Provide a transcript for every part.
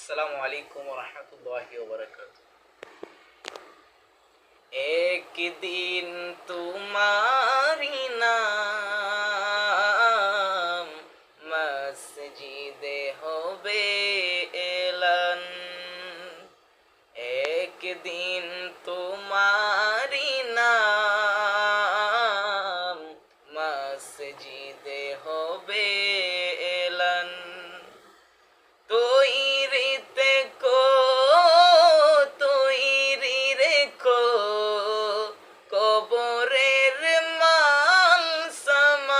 আসসালামু আলাইকুম ওয়া রাহমাতুল্লাহি ওয়া বারাকাতুহু। একদিন তোমারি নাম মসজিদে হবে এলান। একদিন তোমারি নাম মসজিদে হবে এলান। তৈরিতে কো তৈরি রেখো কবরের মাল সামান।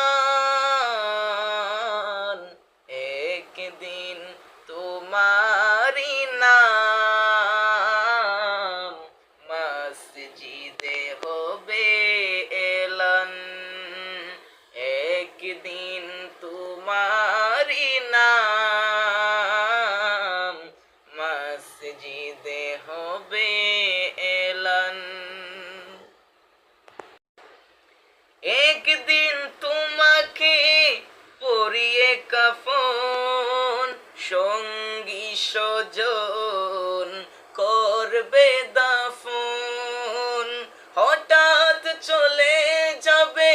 একদিন তোমারি নাম মসজিদে হবে এলান। একদিন তোমারি নাম মসজিদে হবে এলান। একদিন তোমাকে পরিয়ে কাফন সঙ্গী স্বজন করবে দাফন। হঠাৎ চলে যাবে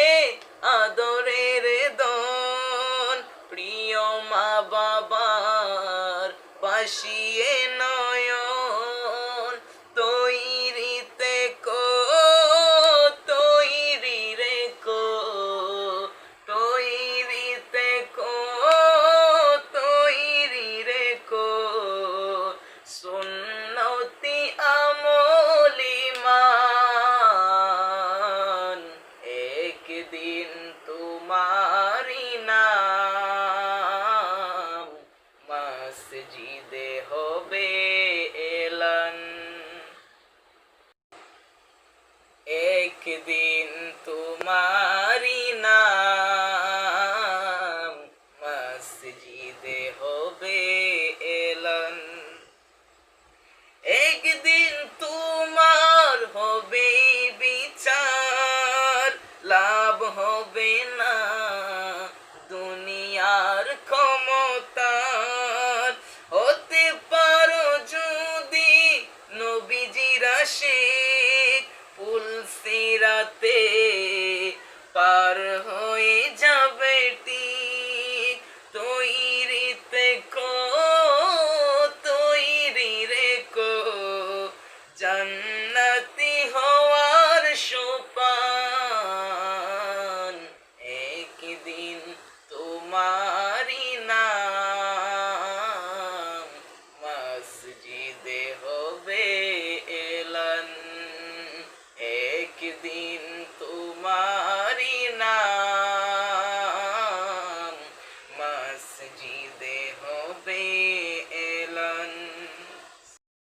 আদরের দন, প্রিয় মা বাবার পাশিয়ে নয়ন। তৈরিতে কো তৈরি রেখো তৈরিতে কো তৈরি রেখো সুন্নতি আমলিমান। একদিন তোমারি নাম মসজিদে হবে এলান। একদিন তোমারি নাম মসজিদে হবে এলান। একদিন তোমার হবে বিচার, লাভ হবে না দুনিয়ার ক্ষমতার। হতে পারো যদি নবীজির আশিক, পুলসিরাতে পার হয়ে যাবে ঠিক। তৈরিতে কো তৈরি রেখো জান্নাতি হওয়ার সোপান। একদিন তোমারি নাম মসজিদে হবে এলান। একদিন তোমারি নাম মসজিদে হবে